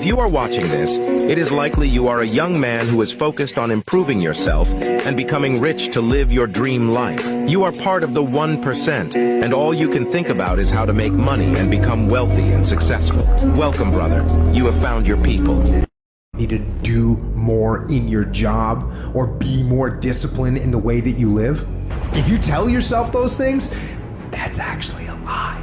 If you are watching this, it is likely you are a young man who is focused on improving yourself and becoming rich to live your dream life. You are part of the 1%, and all you can think about is how to make money and become wealthy and successful. Welcome, brother. You have found your people. Need to do more in your job or be more disciplined in the way that you live? If you tell yourself those things, that's actually a lie.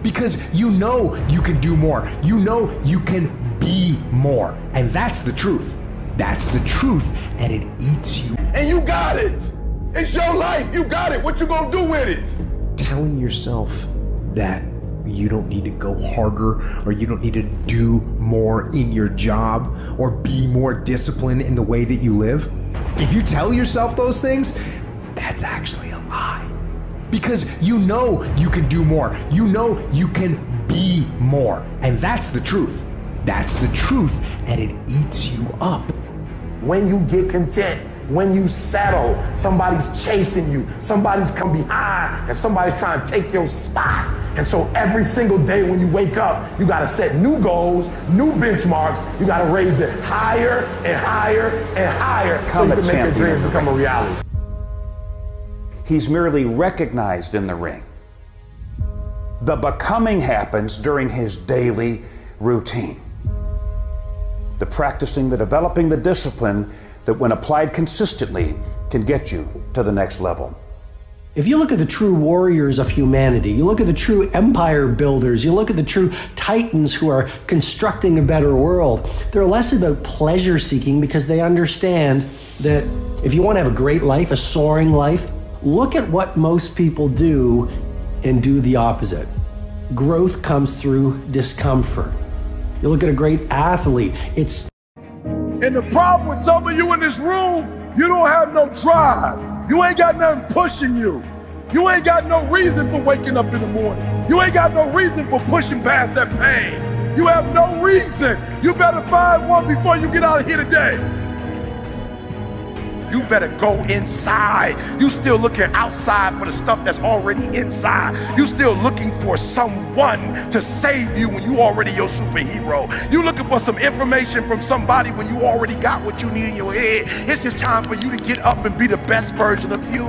Because you know you can do more. You know you can be more. And that's the truth. That's the truth, and it eats you. And you got it. It's your life. You got it. What you gonna do with it? Telling yourself that you don't need to go harder or you don't need to do more in your job or be more disciplined in the way that you live. If you tell yourself those things, that's actually a lie. Because you know you can do more. You know you can be more. And that's the truth. That's the truth, and it eats you up. When you get content, when you settle, somebody's chasing you, somebody's come behind, and somebody's trying to take your spot. And so every single day when you wake up, you gotta set new goals, new benchmarks. You gotta raise it higher and higher and higher so you can make your dreams become a reality. He's merely recognized in the ring. The becoming happens during his daily routine. The practicing, the developing, the discipline that when applied consistently can get you to the next level. If you look at the true warriors of humanity, you look at the true empire builders, you look at the true titans who are constructing a better world, they're less about pleasure seeking because they understand that if you want to have a great life, a soaring life, look at what most people do and do the opposite. Growth comes through discomfort. You look at a great athlete, it's... And the problem with some of you in this room, you don't have no drive. You ain't got nothing pushing you. You ain't got no reason for waking up in the morning. You ain't got no reason for pushing past that pain. You have no reason. You better find one before you get out of here today. You better go inside. You still looking outside for the stuff that's already inside. You still looking for someone to save you when you already your superhero. You looking for some information from somebody when you already got what you need in your head. It's just time for you to get up and be the best version of you.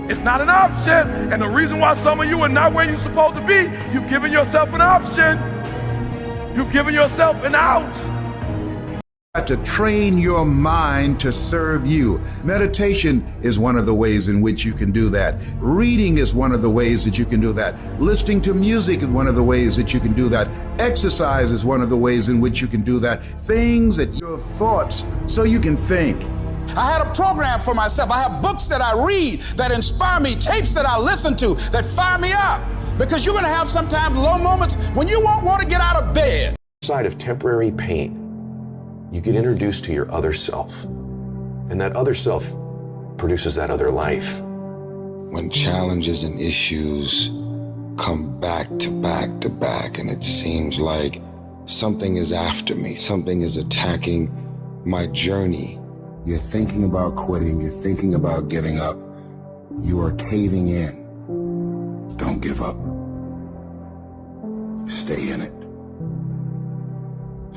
It's not an option. And the reason why some of you are not where you're supposed to be, you've given yourself an option. You've given yourself an out. To train your mind to serve you. Meditation is one of the ways in which you can do that. Reading is one of the ways that you can do that. Listening to music is one of the ways that you can do that. Exercise is one of the ways in which you can do that. Things that your thoughts so you can think. I had a program for myself. I have books that I read that inspire me, tapes that I listen to that fire me up. Because you're going to have sometimes low moments when you won't want to get out of bed. Side of temporary pain, you get introduced to your other self, and that other self produces that other life. When challenges and issues come back to back to back, and it seems like something is after me, something is attacking my journey. You're thinking about quitting, you're thinking about giving up, you are caving in. Don't give up. Stay in it.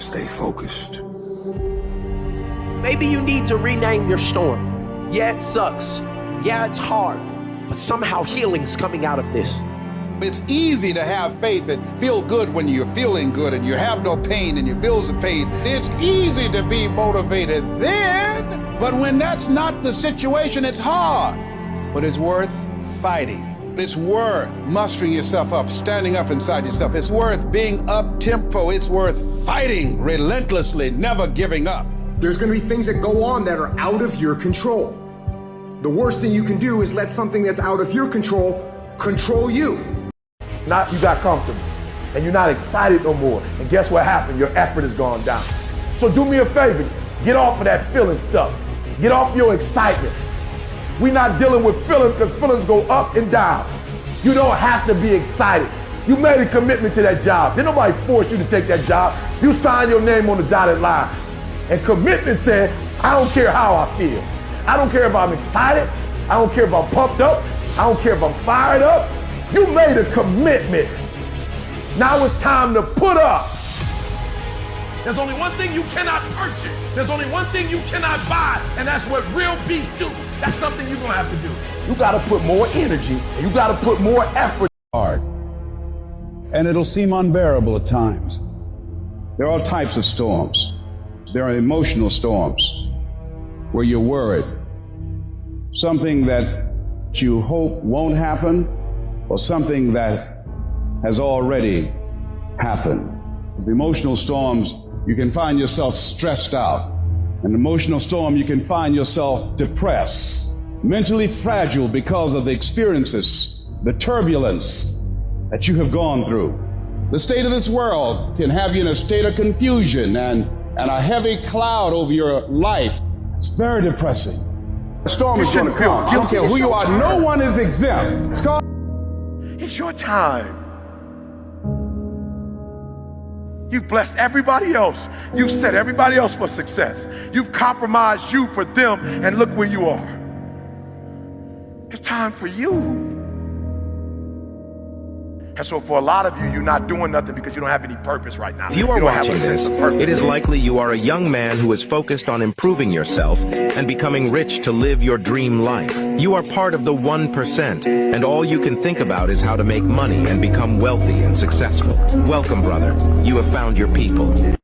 Stay focused. Maybe you need to rename your storm. Yeah, it sucks. Yeah, it's hard. But somehow healing's coming out of this. It's easy to have faith and feel good when you're feeling good and you have no pain and your bills are paid. It's easy to be motivated then, but when that's not the situation, it's hard. But it's worth fighting. It's worth mustering yourself up, standing up inside yourself. It's worth being up-tempo. It's worth fighting relentlessly, never giving up. There's going to be things that go on that are out of your control. The worst thing you can do is let something that's out of your control control you. Now you got comfortable and you're not excited no more. And guess what happened? Your effort has gone down. So do me a favor, get off of that feeling stuff. Get off your excitement. We're not dealing with feelings because feelings go up and down. You don't have to be excited. You made a commitment to that job. Didn't nobody force you to take that job. You signed your name on the dotted line. And commitment said, I don't care how I feel. I don't care if I'm excited. I don't care if I'm pumped up. I don't care if I'm fired up. You made a commitment. Now it's time to put up. There's only one thing you cannot purchase. There's only one thing you cannot buy, and that's what real beef do. That's something you're gonna have to do. You gotta put more energy, and you gotta put more effort. Hard. And it'll seem unbearable at times. There are all types of storms. There are emotional storms where you're worried. Something that you hope won't happen, or something that has already happened. With emotional storms, you can find yourself stressed out. In an emotional storm, you can find yourself depressed, mentally fragile because of the experiences, the turbulence that you have gone through. The state of this world can have you in a state of confusion and a heavy cloud over your life. It's very depressing. The storm is going to come. I don't care who you are. No one is exempt. It's your time. You've blessed everybody else. You've set everybody else for success. You've compromised you for them, and look where you are. It's time for you. And so for a lot of you, you're not doing nothing because you don't have any purpose right now. If you are watching this, it is likely you are a young man who is focused on improving yourself and becoming rich to live your dream life. You are part of the 1%, and all you can think about is how to make money and become wealthy and successful. Welcome, brother. You have found your people.